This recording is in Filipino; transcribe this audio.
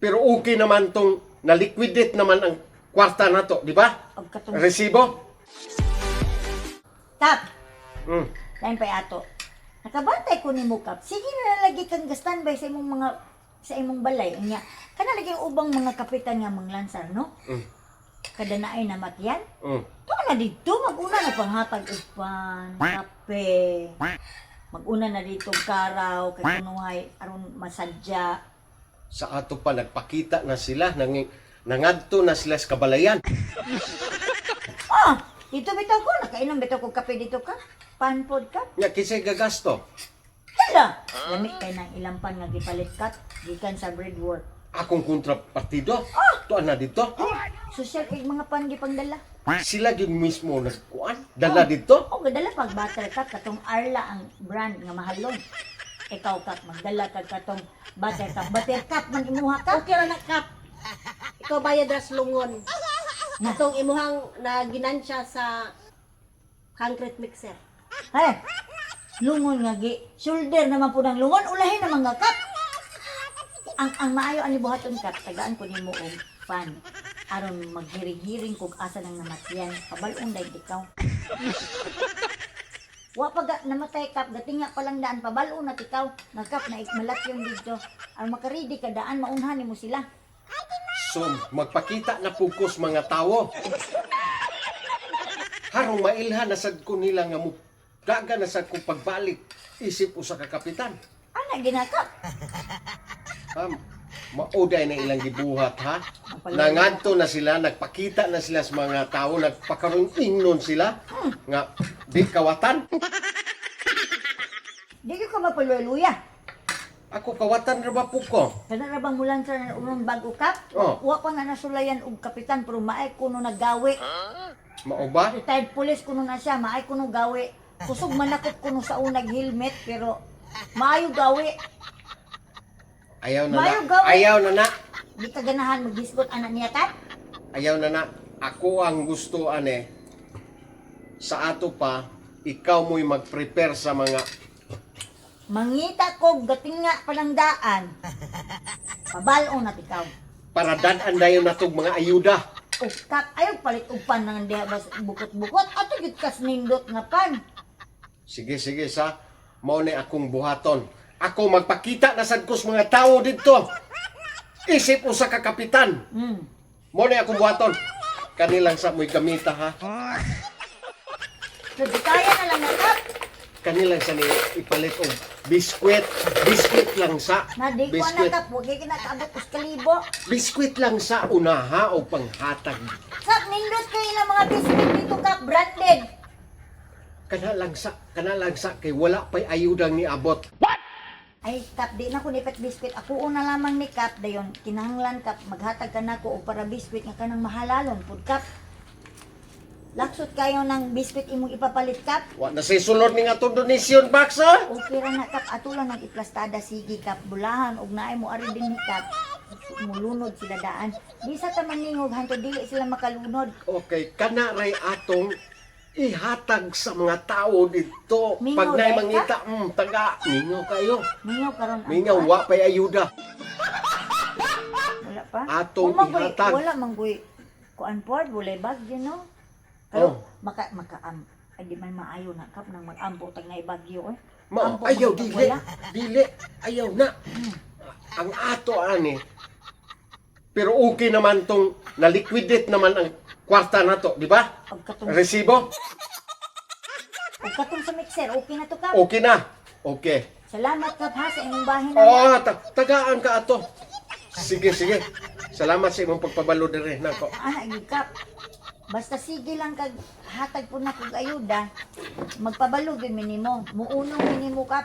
Pero okay naman tong na-liquidate naman ang kwarta na to, di ba? Resibo? Kap, Mm. lain pa ato. Nakabantay ko ni mo, Kap. Sige na lagi kang gastan ba sa imong balay. Nya, kana lagi ubang mga kapitan nga manglansar, no? Mm. Kada naay na matyan. Mm. Ito na dito, mag-una na panghatag upan, kape. Mag-una na dito karaw, kay kunuhay, aron masadya. Sa ato pa, nagpakita na sila, nangadto na sila sa kabalayan. Ah, dito bitaw ko, nakainom bitaw ko kape dito ka. Panpod ka. Nga, kisay gagasto. Hala! Lami kay nang ilampan nga gipalit kat, gikan sa breadwork. Akong kontrapartido. Tuan na dito. Social kay mga panggi pangdala. Sila yun mismo nagkuan. Dala dito. O gadala pag buttercup katong Arla ang brand nga mahalon. Ikaw Kap, magdala ka katong buttercup. Buttercup man imuha ka. Okay ra na, Kap. Ikaw bayad ras lungon. Natong imuhang na ginansya sa concrete mixer. Hey, lungon nga gi. Shoulder naman po ng lungon. Ulahin naman nga Kap. Ang maayo ani buhaton Kap, tagaan ko nimo og fan. Aron maghiring-hiring kog asa nang namatyan. Pabalon day ikaw. Wa pa namatay Kap, gatinga pa lang daan pabalon na ikaw. Nagkap na ikmalat yung dito. Aron makaridi ka daan maunhan nimo sila. So, magpakita na focus mga tao. Harong mailhan na sad ko nila nga mo. Daga na sad ko pagbalik. Isip usa ka kapitan. Ana ginakap. Mauday na ilang gibuhat ha. Nangadto na sila, nagpakita na sila sa mga tao, nagpakaroon ingnon sila nga di kawatan. Di ka mapaluya-luya. Ako kawatan ra ba po ko? Kana ra bang mulan sa unang bago Kap? Oh. Wa pa nga nasulayan og kapitan pero maay kuno naggawi. Mao ba? Retired police kuno na siya, maay kuno gawi. Kusog manakot kuno sa unag helmet pero maayo gawi. Ayaw na Mayo na. gawin. Ayaw na na. Di ka ganahan maghisgot anak niya Kap? Ayaw na na. Ako ang gusto ane. Sa ato pa, ikaw mo'y mag-prepare sa mga Mangita ko gatinga panangdaan. Pabalon na ikaw. para dadan dayon natog mga ayuda. O Kap, ayaw palit upan nang diha bas bukot-bukot ato gid kas nindot nga pan. Sige, sige sa. Mao ni akong buhaton. Ako magpakita na sad ko sa mga tao dito. Isip usa ka kapitan. Mao ni akong buhaton. Kanilang sa mo'y gamita ha. So di kaya na lang na Kap. Kanilang sa ni ipalit og biskwit. Biskwit lang sa. Na di ko na Biskwit. Kap, huwag kayo kinakaabot us kalibo. Biskwit lang sa unaha o panghatag. Kap, nindot kayo ng mga biscuit dito Kap, branded. Kana lang sa kay wala pa'y ayudang ni abot. Ay, Kap, di na ko nipet biscuit. Ako una lamang ni Kap, dayon, kinahanglan Kap, maghatag ka na ko o para biscuit nga kanang mahalalon. Pud Kap, laksot kayo ng biscuit imong ipapalit Kap. Wa na say sulod ni nga to donation box ha. Okay ra na Kap, ato lang nag-iplastada, sige Kap, bulahan, og naay mo ari din ni Kap. Mulunod sila daan. Di sa tamaningog, hanto dili sila makalunod. Okay, kana ray atong ihatag sa mga tao dito. Mingaw, Pag na'y Deka? mangita, taga, mingaw kayo. Mingaw karon ang Mingaw, wa pa'y ayuda. Wala pa? Atong Wala manggoy- ihatag. Wala manggoy. Kuan pod, bulay bag, you know? Pero, Oh. ay di man maayo na Kap nang mag-ampo tag na ibagyo eh. Mao, Ampo ayaw, man pag dili. wala. Dili, ayaw na. Ang ato, ani. Pero okay naman tong na-liquidate naman ang kwarta na to, di ba? Pagkatong, Resibo? pagkatong sa mixer, okay na to Kap. Okay na. Okay. Salamat Kap ha sa inyong bahin na. Oh, tagaan ka ato. Sige, sige. Salamat sa imong pagpabalo dire nako. Ana gid Kap. Basta sige lang kag hatag po na kog ayuda. Magpabalo gyud minimo. Muunong minimo Kap.